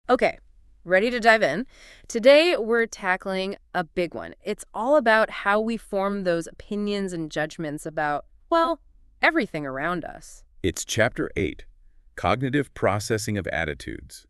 Okay, ready to dive in? Today, we're tackling a big one. It's all about how we form those opinions and judgments about, well, everything around us. It's Chapter 8, Cognitive Processing of Attitudes,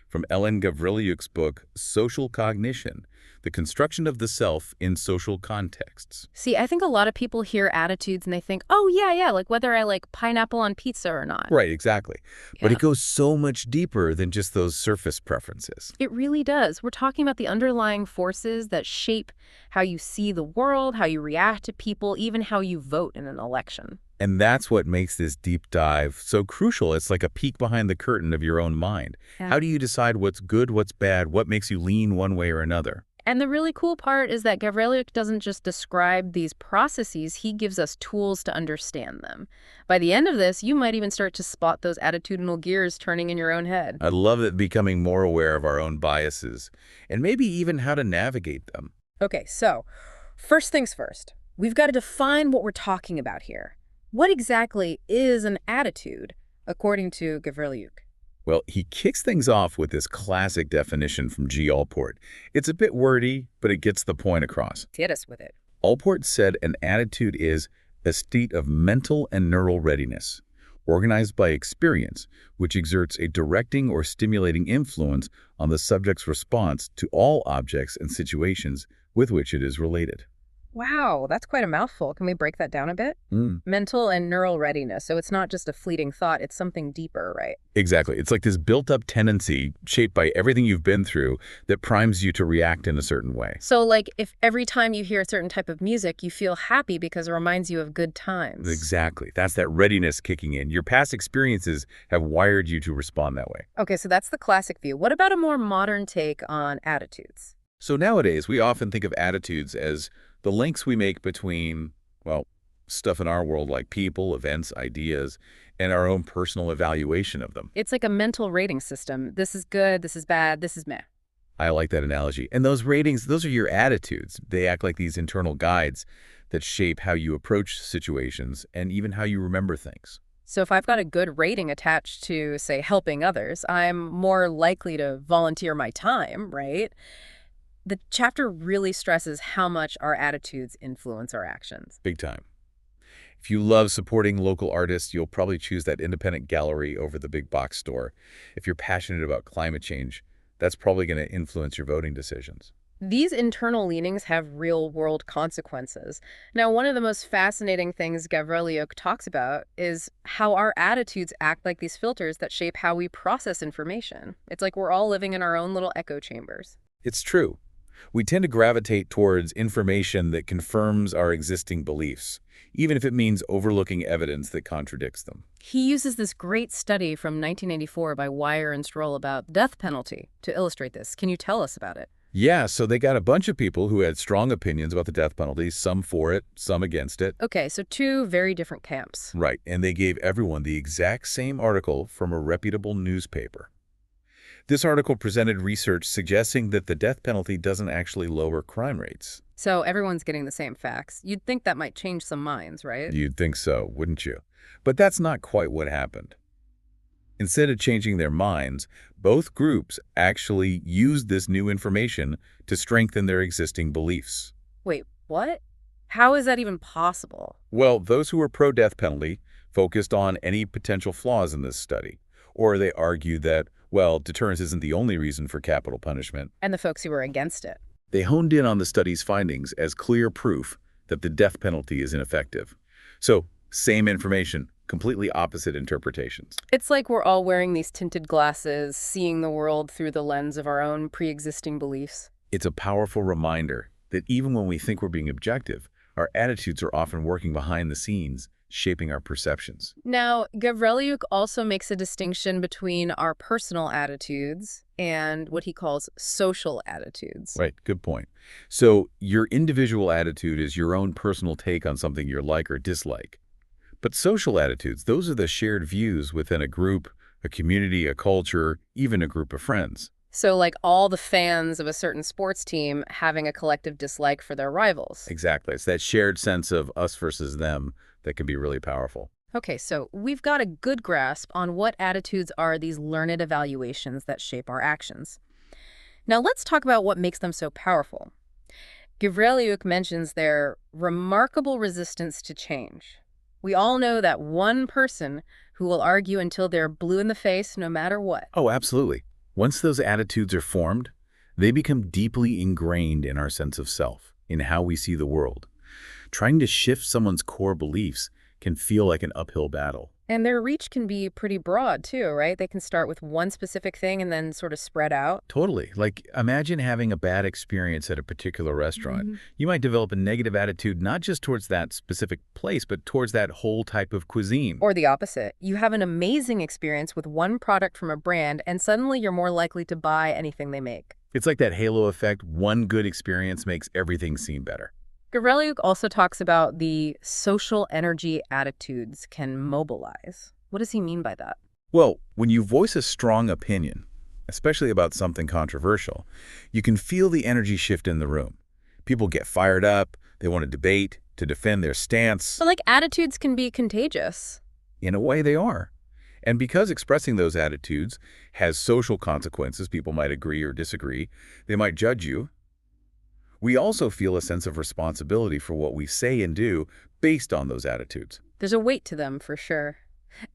from Ellen Gavrilyuk's book, Social Cognition, The Construction of the Self in Social Contexts. See, I think a lot of people hear attitudes and they think, oh, yeah, like whether I like pineapple on pizza or not. Right, exactly. But Yeah, it goes so much deeper than just those surface preferences. it really does. We're talking about the underlying forces that shape how you see the world, how you react to people, even how you vote in an election. And that's what makes this deep dive so crucial. It's like a peek behind the curtain of your own mind. Yeah. How do you decide what's good, what's bad, what makes you lean one way or another? And the really cool part is that Gavrilyuk doesn't just describe these processes, he gives us tools to understand them. By the end of this, you might even start to spot those attitudinal gears turning in your own head. I love it becoming more aware of our own biases and maybe even how to navigate them. Okay, so first things first, we've got to define what we're talking about here. What exactly is an attitude, according to Gavrilyuk? Well, he kicks things off with this classic definition from G. Allport. It's a bit wordy, but it gets the point across. Hit us with it. Allport said an attitude is a state of mental and neural readiness, organized by experience, which exerts a directing or stimulating influence on the subject's response to all objects and situations with which it is related. Wow, that's quite a mouthful. Can we break that down a bit? Mental and neural readiness. So it's not just a fleeting thought, it's something deeper, right? Exactly. It's like this built-up tendency shaped by everything you've been through that primes you to react in a certain way. So like if every time you hear a certain type of music, you feel happy because it reminds you of good times. Exactly. That's that readiness kicking in. Your past experiences have wired you to respond that way. Okay, so that's the classic view. What about a more modern take on attitudes? So nowadays, we often think of attitudes as the links we make between, well, stuff in our world like people, events, ideas, and our own personal evaluation of them. It's like a mental rating system. This is good, this is bad, this is meh. I like that analogy. And those ratings, those are your attitudes. They act like these internal guides that shape how you approach situations and even how you remember things. So if I've got a good rating attached to, say, helping others, I'm more likely to volunteer my time, right? The chapter really stresses how much our attitudes influence our actions. Big time. If you love supporting local artists, you'll probably choose that independent gallery over the big box store. If you're passionate about climate change, that's probably going to influence your voting decisions. These internal leanings have real-world consequences. Now, one of the most fascinating things Gavrilyuk talks about is how our attitudes act like these filters that shape how we process information. It's like we're all living in our own little echo chambers. It's true. We tend to gravitate towards information that confirms our existing beliefs, even if it means overlooking evidence that contradicts them. He uses this great study from 1984 by Weyer and Stroll about the death penalty to illustrate this. Can you tell us about it? Yeah, so they got a bunch of people who had strong opinions about the death penalty, some for it, some against it. Okay, so two very different camps. Right, and they gave everyone the exact same article from a reputable newspaper. This article presented research suggesting that the death penalty doesn't actually lower crime rates. So everyone's getting the same facts. You'd think that might change some minds, right? You'd think so, wouldn't you? But that's not quite what happened. Instead of changing their minds, both groups actually used this new information to strengthen their existing beliefs. Wait, what? How is that even possible? Well, those who were pro-death penalty focused on any potential flaws in this study, or they argued that, well, deterrence isn't the only reason for capital punishment. And the folks who were against it. They honed in on the study's findings as clear proof that the death penalty is ineffective. So, same information, completely opposite interpretations. It's like we're all wearing these tinted glasses, seeing the world through the lens of our own pre-existing beliefs. It's a powerful reminder that even when we think we're being objective, our attitudes are often working behind the scenes, shaping our perceptions. Now, Gavrilyuk also makes a distinction between our personal attitudes and what he calls social attitudes. Right, good point. So your individual attitude is your own personal take on something you like or dislike. But social attitudes, those are the shared views within a group, a community, a culture, even a group of friends. So like all the fans of a certain sports team having a collective dislike for their rivals. Exactly. It's that shared sense of us versus them that can be really powerful. Okay, so we've got a good grasp on what attitudes are these learned evaluations that shape our actions. Now let's talk about what makes them so powerful. Gavriliuk mentions their remarkable resistance to change. We all know that one person who will argue until they're blue in the face no matter what. Oh, absolutely. Once those attitudes are formed, they become deeply ingrained in our sense of self, in how we see the world. Trying to shift someone's core beliefs can feel like an uphill battle. And their reach can be pretty broad too, right? They can start with one specific thing and then sort of spread out. Totally. Like, imagine having a bad experience at a particular restaurant. You might develop a negative attitude not just towards that specific place, but towards that whole type of cuisine. Or the opposite. You have an amazing experience with one product from a brand, and suddenly you're more likely to buy anything they make. It's like that halo effect. One good experience makes everything seem better. Gavriliuk also talks about the social energy attitudes can mobilize. What does he mean by that? Well, when you voice a strong opinion, especially about something controversial, you can feel the energy shift in the room. People get fired up, they want to debate, to defend their stance. So, like, attitudes can be contagious. In a way, they are. And because expressing those attitudes has social consequences, people might agree or disagree, they might judge you. We also feel a sense of responsibility for what we say and do based on those attitudes. There's a weight to them, for sure.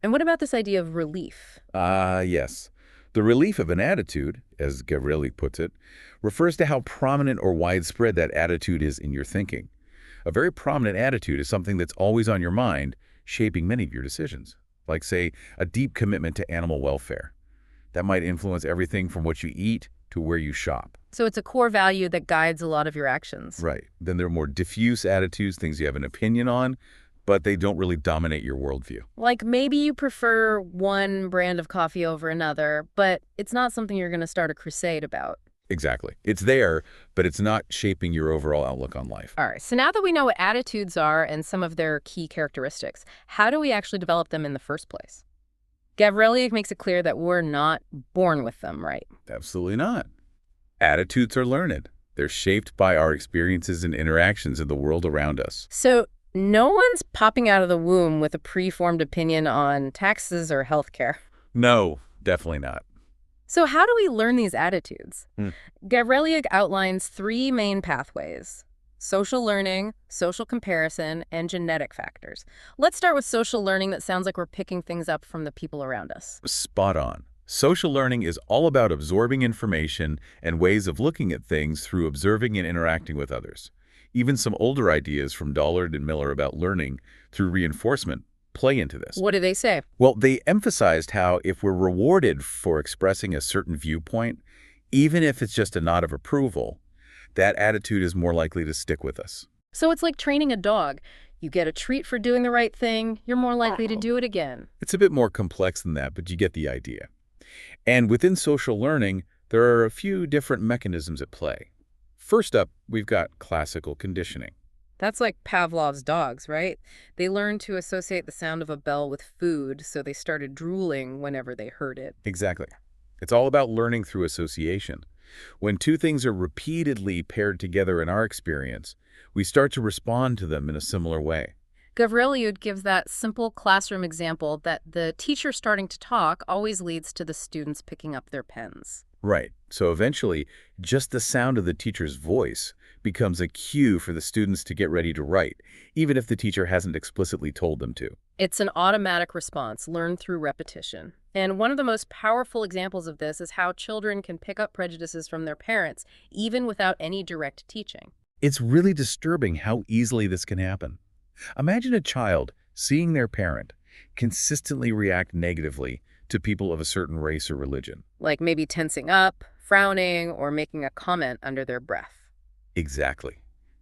And what about this idea of relief? Yes. The relief of an attitude, as Gavriliuk puts it, refers to how prominent or widespread that attitude is in your thinking. A very prominent attitude is something that's always on your mind, shaping many of your decisions. Like, say, a deep commitment to animal welfare. That might influence everything from what you eat to where you shop. So it's a core value that guides a lot of your actions. Right. Then there are more diffuse attitudes, things you have an opinion on, but they don't really dominate your worldview. Like, maybe you prefer one brand of coffee over another, but it's not something you're going to start a crusade about. Exactly. It's there, but it's not shaping your overall outlook on life. All right, so now that we know what attitudes are and some of their key characteristics, how do we actually develop them in the first place? Gavriliuk makes it clear that we're not born with them, right? Absolutely not. Attitudes are learned. They're shaped by our experiences and interactions in the world around us. So no one's popping out of the womb with a preformed opinion on taxes or healthcare. No, definitely not. So how do we learn these attitudes? Gavriliuk outlines three main pathways: social learning, social comparison, and genetic factors. Let's start with social learning. That sounds like we're picking things up from the people around us. Spot on. Social learning is all about absorbing information and ways of looking at things through observing and interacting with others. Even some older ideas from Dollard and Miller about learning through reinforcement play into this. What do they say? Well, they emphasized how if we're rewarded for expressing a certain viewpoint, even if it's just a nod of approval, that attitude is more likely to stick with us. So it's like training a dog. You get a treat for doing the right thing, you're more likely to do it again. It's a bit more complex than that, but you get the idea. And within social learning, there are a few different mechanisms at play. First up, we've got classical conditioning. That's like Pavlov's dogs, right? They learned to associate the sound of a bell with food, so they started drooling whenever they heard it. Exactly. It's all about learning through association. When two things are repeatedly paired together in our experience, we start to respond to them in a similar way. Gavriliuk gives that simple classroom example that the teacher starting to talk always leads to the students picking up their pens. Right. So eventually, just the sound of the teacher's voice becomes a cue for the students to get ready to write, even if the teacher hasn't explicitly told them to. It's an automatic response, learned through repetition. And one of the most powerful examples of this is how children can pick up prejudices from their parents, even without any direct teaching. It's really disturbing how easily this can happen. Imagine a child seeing their parent consistently react negatively to people of a certain race or religion. Like maybe tensing up, frowning, or making a comment under their breath. Exactly.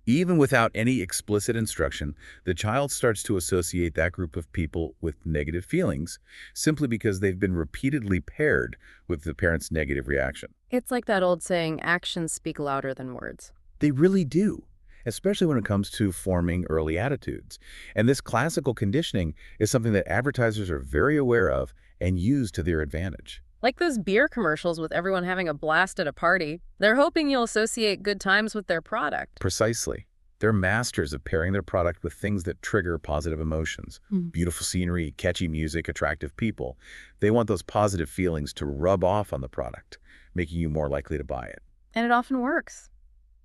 Even without any explicit instruction, the child starts to associate that group of people with negative feelings simply because they've been repeatedly paired with the parent's negative reaction. It's like that old saying, actions speak louder than words. They really do, especially when it comes to forming early attitudes. And this classical conditioning is something that advertisers are very aware of and use to their advantage. Like those beer commercials with everyone having a blast at a party. They're hoping you'll associate good times with their product. Precisely. They're masters of pairing their product with things that trigger positive emotions. Hmm. Beautiful scenery, catchy music, attractive people. They want those positive feelings to rub off on the product, making you more likely to buy it. And it often works.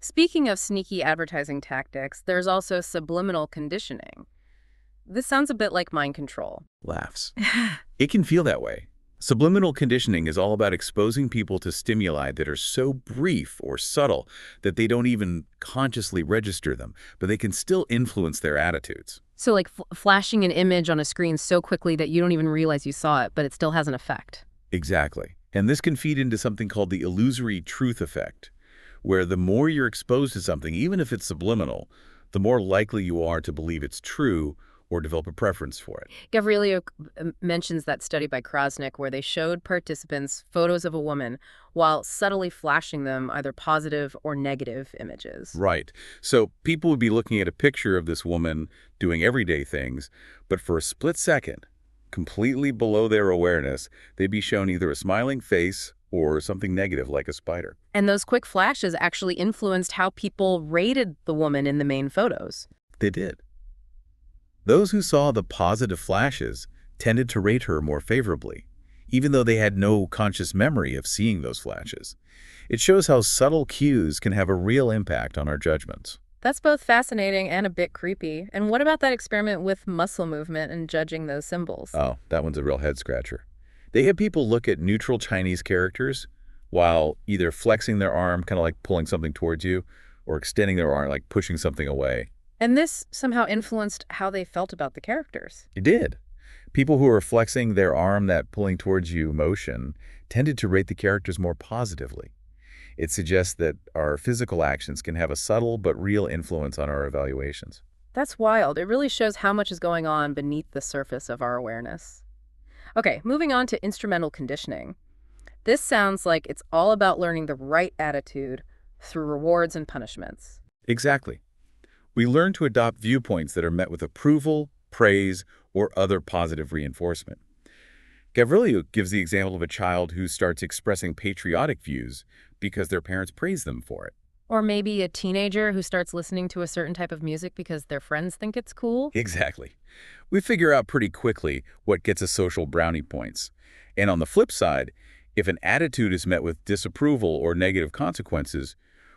Speaking of sneaky advertising tactics, there's also subliminal conditioning. This sounds a bit like mind control. Laughs. It can feel that way. Subliminal conditioning is all about exposing people to stimuli that are so brief or subtle that they don't even consciously register them, but they can still influence their attitudes. So like flashing an image on a screen so quickly that you don't even realize you saw it, but it still has an effect. Exactly. And this can feed into something called the illusory truth effect, where the more you're exposed to something, even if it's subliminal, the more likely you are to believe it's true or develop a preference for it. Gavrilo mentions that study by Krasnick where they showed participants photos of a woman while subtly flashing them either positive or negative images. Right. So people would be looking at a picture of this woman doing everyday things, but for a split second, completely below their awareness, they'd be shown either a smiling face or something negative like a spider. And those quick flashes actually influenced how people rated the woman in the main photos. They did. Those who saw the positive flashes tended to rate her more favorably, even though they had no conscious memory of seeing those flashes. It shows how subtle cues can have a real impact on our judgments. That's both fascinating and a bit creepy. And what about that experiment with muscle movement and judging those symbols? Oh, that one's a real head-scratcher. They had people look at neutral Chinese characters while either flexing their arm, kind of like pulling something towards you, or extending their arm, like pushing something away. And this somehow influenced how they felt about the characters. It did. People who were flexing their arm, that pulling towards you motion, tended to rate the characters more positively. It suggests that our physical actions can have a subtle but real influence on our evaluations. That's wild. It really shows how much is going on beneath the surface of our awareness. Okay, moving on to instrumental conditioning. This sounds like it's all about learning the right attitude through rewards and punishments. Exactly. We learn to adopt viewpoints that are met with approval, praise, or other positive reinforcement. Gavrilo gives the example of a child who starts expressing patriotic views because their parents praise them for it. Or maybe a teenager who starts listening to a certain type of music because their friends think it's cool. Exactly. We figure out pretty quickly what gets us social brownie points. And on the flip side, if an attitude is met with disapproval or negative consequences,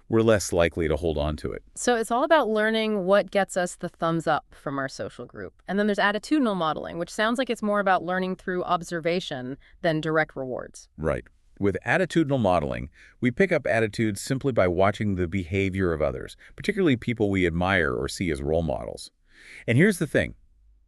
we're less likely to hold on to it. So it's all about learning what gets us the thumbs up from our social group. And then there's attitudinal modeling, which sounds like it's more about learning through observation than direct rewards. Right. With attitudinal modeling, we pick up attitudes simply by watching the behavior of others, particularly people we admire or see as role models. And here's the thing.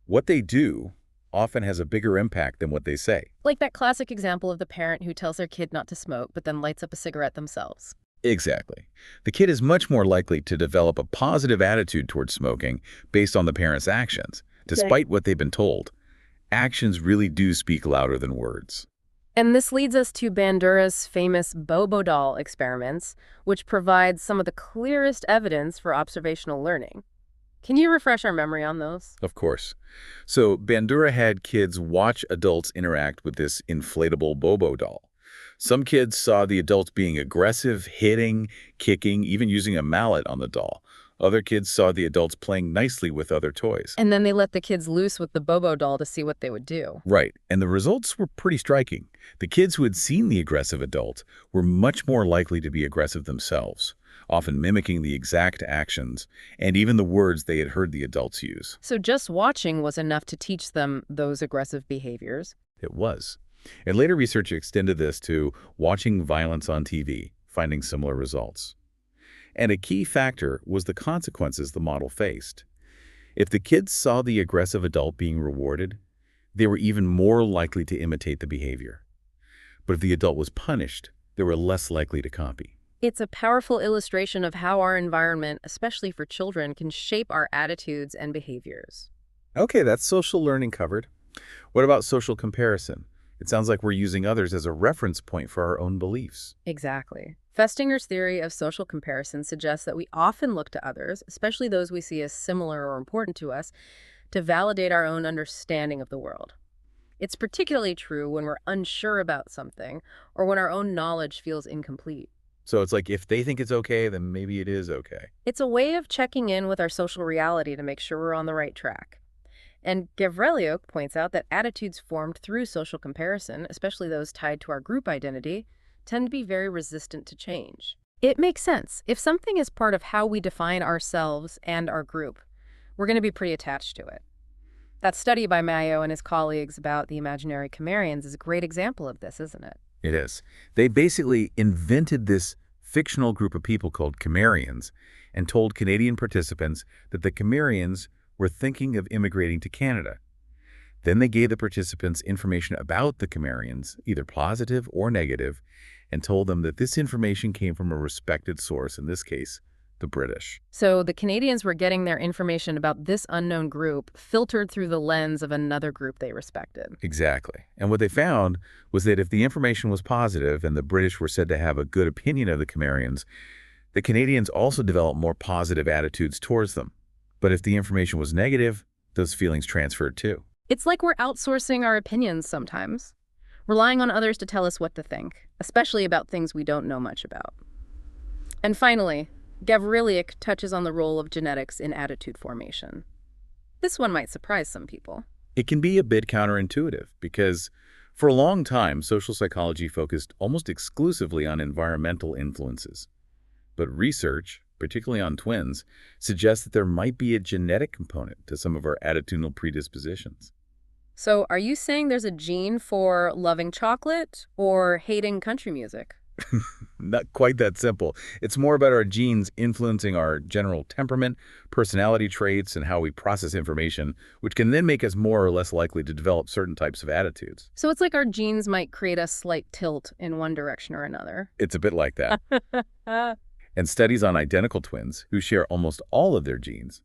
What they do often has a bigger impact than what they say. Like that classic example of the parent who tells their kid not to smoke but then lights up a cigarette themselves. Exactly. The kid is much more likely to develop a positive attitude towards smoking based on the parent's actions, despite what they've been told. Actions really do speak louder than words. And this leads us to Bandura's famous Bobo doll experiments, which provides some of the clearest evidence for observational learning. Can you refresh our memory on those? Of course. So Bandura had kids watch adults interact with this inflatable Bobo doll. Some kids saw the adults being aggressive, hitting, kicking, even using a mallet on the doll. Other kids saw the adults playing nicely with other toys. And then they let the kids loose with the Bobo doll to see what they would do. Right, and the results were pretty striking. The kids who had seen the aggressive adult were much more likely to be aggressive themselves, often mimicking the exact actions and even the words they had heard the adults use. So just watching was enough to teach them those aggressive behaviors. It was. And later research extended this to watching violence on TV, finding similar results. And a key factor was the consequences the model faced. If the kids saw the aggressive adult being rewarded, they were even more likely to imitate the behavior. But if the adult was punished, they were less likely to copy. It's a powerful illustration of how our environment, especially for children, can shape our attitudes and behaviors. Okay, that's social learning covered. What about social comparison? It sounds like we're using others as a reference point for our own beliefs. Exactly. Festinger's theory of social comparison suggests that we often look to others, especially those we see as similar or important to us, to validate our own understanding of the world. It's particularly true when we're unsure about something or when our own knowledge feels incomplete. So it's like if they think it's okay, then maybe it is okay. It's a way of checking in with our social reality to make sure we're on the right track. And Gavriliuk points out that attitudes formed through social comparison, especially those tied to our group identity, tend to be very resistant to change. It makes sense. If something is part of how we define ourselves and our group, we're going to be pretty attached to it. That study by Mayo and his colleagues about the imaginary Cimmerians is a great example of this, isn't it? It is. They basically invented this fictional group of people called Cimmerians and told Canadian participants that the Cimmerians were thinking of immigrating to Canada. Then they gave the participants information about the Cimmerians, either positive or negative, and told them that this information came from a respected source, in this case, the British. So the Canadians were getting their information about this unknown group filtered through the lens of another group they respected. Exactly. And what they found was that if the information was positive and the British were said to have a good opinion of the Cimmerians, the Canadians also developed more positive attitudes towards them. But if the information was negative, those feelings transferred too. It's like we're outsourcing our opinions sometimes, relying on others to tell us what to think, especially about things we don't know much about. And finally, Gavriliuk touches on the role of genetics in attitude formation. This one might surprise some people. It can be a bit counterintuitive because for a long time, social psychology focused almost exclusively on environmental influences. But research, particularly on twins, suggests that there might be a genetic component to some of our attitudinal predispositions. So are you saying there's a gene for loving chocolate or hating country music? Not quite that simple. It's more about our genes influencing our general temperament, personality traits, and how we process information, which can then make us more or less likely to develop certain types of attitudes. So it's like our genes might create a slight tilt in one direction or another. It's a bit like that. And studies on identical twins, who share almost all of their genes,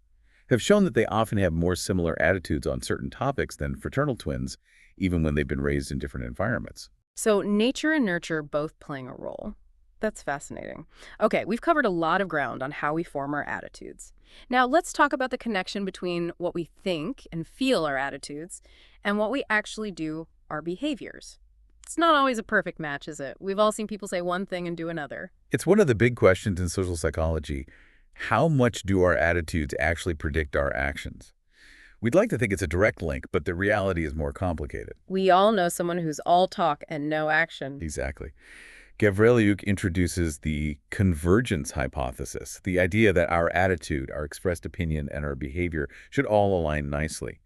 have shown that they often have more similar attitudes on certain topics than fraternal twins, even when they've been raised in different environments. So nature and nurture both playing a role. That's fascinating. Okay, we've covered a lot of ground on how we form our attitudes. Now let's talk about the connection between what we think and feel our attitudes and what we actually do, our behaviors. It's not always a perfect match, is it? We've all seen people say one thing and do another. It's one of the big questions in social psychology. How much do our attitudes actually predict our actions? We'd like to think it's a direct link, but the reality is more complicated. We all know someone who's all talk and no action. Exactly. Gavriliuk introduces the convergence hypothesis, the idea that our attitude, our expressed opinion, and our behavior should all align nicely.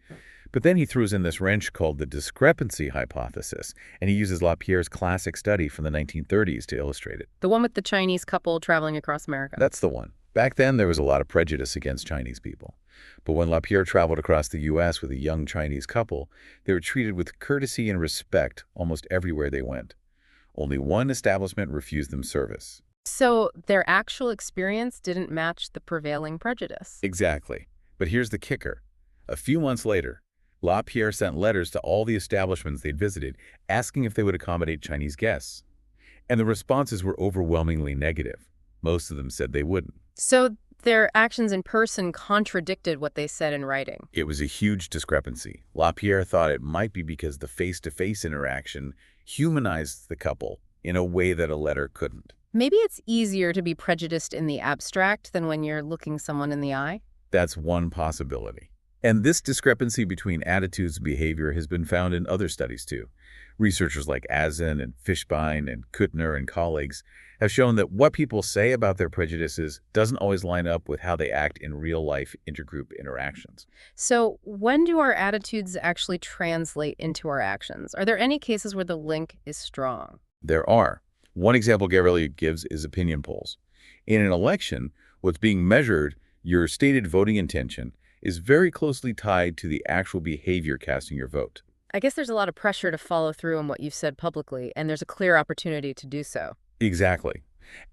But then he throws in this wrench called the discrepancy hypothesis, and he uses Lapierre's classic study from the 1930s to illustrate it. The one with the Chinese couple traveling across America. That's the one. Back then, there was a lot of prejudice against Chinese people. But when Lapierre traveled across the U.S. with a young Chinese couple, they were treated with courtesy and respect almost everywhere they went. Only one establishment refused them service. So their actual experience didn't match the prevailing prejudice. Exactly. But here's the kicker. A few months later, Lapierre sent letters to all the establishments they'd visited, asking if they would accommodate Chinese guests. And the responses were overwhelmingly negative. Most of them said they wouldn't. So their actions in person contradicted what they said in writing. It was a huge discrepancy. Lapierre thought it might be because the face-to-face interaction humanized the couple in a way that a letter couldn't. Maybe it's easier to be prejudiced in the abstract than when you're looking someone in the eye? That's one possibility. And this discrepancy between attitudes and behavior has been found in other studies too. Researchers like Azen and Fishbein and Kuttner and colleagues have shown that what people say about their prejudices doesn't always line up with how they act in real-life intergroup interactions. So when do our attitudes actually translate into our actions? Are there any cases where the link is strong? There are. One example Gavriliuk gives is opinion polls. In an election, what's being measured, your stated voting intention, is very closely tied to the actual behavior casting your vote. I guess there's a lot of pressure to follow through on what you've said publicly, and there's a clear opportunity to do so. Exactly.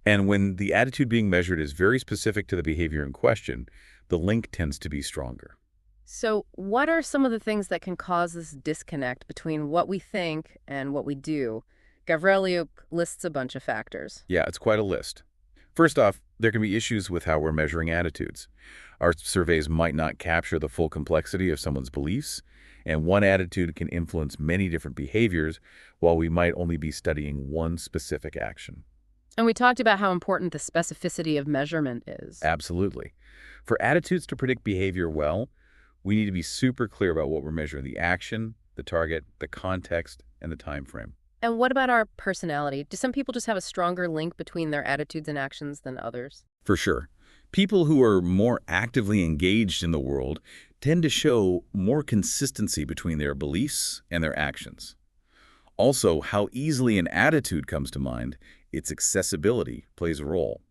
And when the attitude being measured is very specific to the behavior in question, the link tends to be stronger. So what are some of the things that can cause this disconnect between what we think and what we do? Gavriliuk lists a bunch of factors. Yeah, it's quite a list. First off, there can be issues with how we're measuring attitudes. Our surveys might not capture the full complexity of someone's beliefs, and one attitude can influence many different behaviors while we might only be studying one specific action. And we talked about how important the specificity of measurement is. Absolutely. For attitudes to predict behavior well, we need to be super clear about what we're measuring: the action, the target, the context, and the time frame. And what about our personality? Do some people just have a stronger link between their attitudes and actions than others? For sure. People who are more actively engaged in the world tend to show more consistency between their beliefs and their actions. Also, how easily an attitude comes to mind, its accessibility plays a role.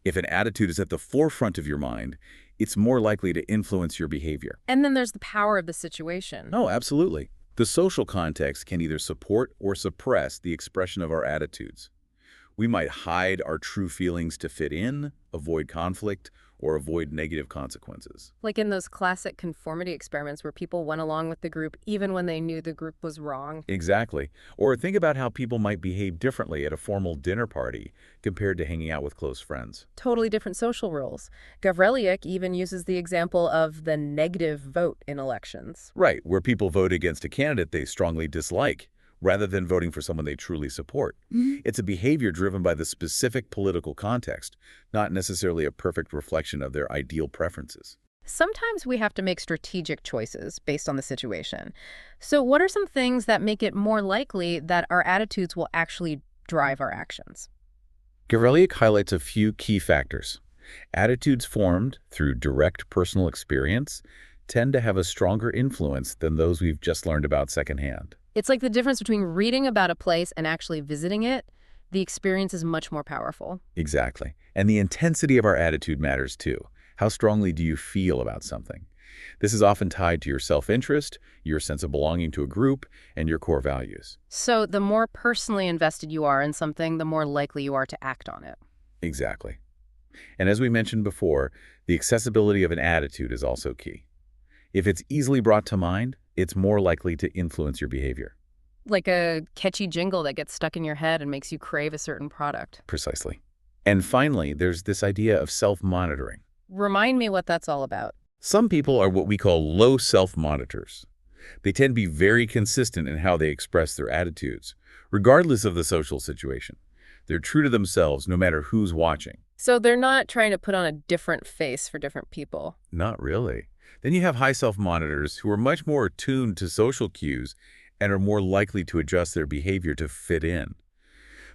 If an attitude is at the forefront of your mind, it's more likely to influence your behavior. And then there's the power of the situation. Oh, absolutely. The social context can either support or suppress the expression of our attitudes. We might hide our true feelings to fit in, avoid conflict, or avoid negative consequences. Like in those classic conformity experiments where people went along with the group even when they knew the group was wrong. Exactly. Or think about how people might behave differently at a formal dinner party compared to hanging out with close friends. Totally different social rules. Gavriliuk even uses the example of the negative vote in elections. Right, where people vote against a candidate they strongly dislike, rather than voting for someone they truly support. It's a behavior driven by the specific political context, not necessarily a perfect reflection of their ideal preferences. Sometimes we have to make strategic choices based on the situation. So what are some things that make it more likely that our attitudes will actually drive our actions? Gavriliuk highlights a few key factors. Attitudes formed through direct personal experience tend to have a stronger influence than those we've just learned about secondhand. It's like the difference between reading about a place and actually visiting it. The experience is much more powerful. Exactly. And the intensity of our attitude matters too. How strongly do you feel about something? This is often tied to your self-interest, your sense of belonging to a group, and your core values. So the more personally invested you are in something, the more likely you are to act on it. Exactly. And as we mentioned before, the accessibility of an attitude is also key. If it's easily brought to mind, it's more likely to influence your behavior. Like a catchy jingle that gets stuck in your head and makes you crave a certain product. Precisely. And finally, there's this idea of self-monitoring. Remind me what that's all about. Some people are what we call low self-monitors. They tend to be very consistent in how they express their attitudes, regardless of the social situation. They're true to themselves no matter who's watching. So they're not trying to put on a different face for different people. Not really. Then you have high self-monitors who are much more attuned to social cues and are more likely to adjust their behavior to fit in.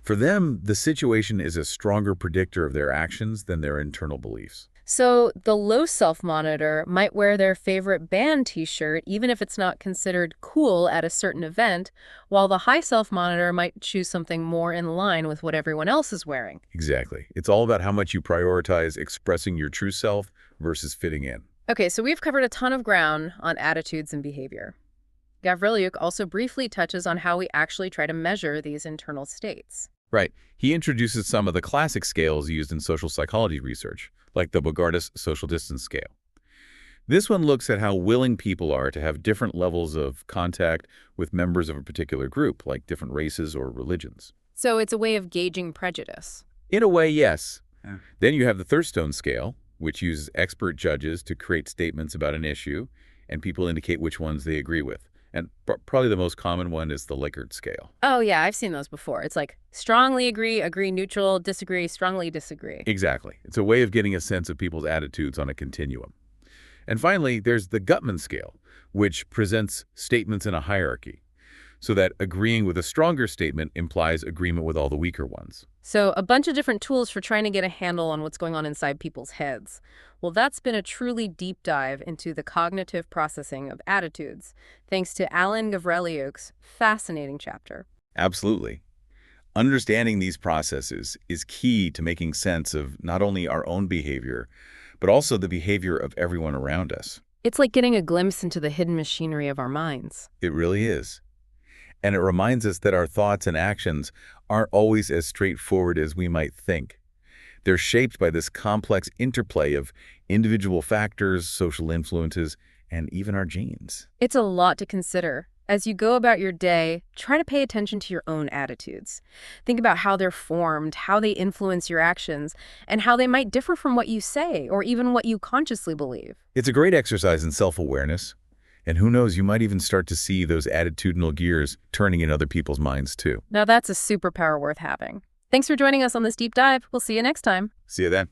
For them, the situation is a stronger predictor of their actions than their internal beliefs. So the low self-monitor might wear their favorite band t-shirt even if it's not considered cool at a certain event, while the high self-monitor might choose something more in line with what everyone else is wearing. Exactly. It's all about how much you prioritize expressing your true self versus fitting in. Okay, so we've covered a ton of ground on attitudes and behavior. Gavriliuk also briefly touches on how we actually try to measure these internal states. Right. He introduces some of the classic scales used in social psychology research, like the Bogardus social distance scale. This one looks at how willing people are to have different levels of contact with members of a particular group, like different races or religions. So it's a way of gauging prejudice. In a way, yes. Then you have the Thurstone scale, which uses expert judges to create statements about an issue, and people indicate which ones they agree with. And probably the most common one is the Likert scale. Oh, yeah, I've seen those before. It's like strongly agree, agree neutral, disagree, strongly disagree. Exactly. It's a way of getting a sense of people's attitudes on a continuum. And finally, there's the Gutman scale, which presents statements in a hierarchy, so that agreeing with a stronger statement implies agreement with all the weaker ones. So a bunch of different tools for trying to get a handle on what's going on inside people's heads. Well, that's been a truly deep dive into the cognitive processing of attitudes, thanks to Alan Gavriliuk's fascinating chapter. Absolutely. Understanding these processes is key to making sense of not only our own behavior, but also the behavior of everyone around us. It's like getting a glimpse into the hidden machinery of our minds. It really is. And it reminds us that our thoughts and actions aren't always as straightforward as we might think. They're shaped by this complex interplay of individual factors, social influences, and even our genes. It's a lot to consider. As you go about your day, try to pay attention to your own attitudes. Think about how they're formed, how they influence your actions, and how they might differ from what you say or even what you consciously believe. It's a great exercise in self-awareness. And who knows, you might even start to see those attitudinal gears turning in other people's minds too. Now that's a superpower worth having. Thanks for joining us on this deep dive. We'll see you next time. See you then.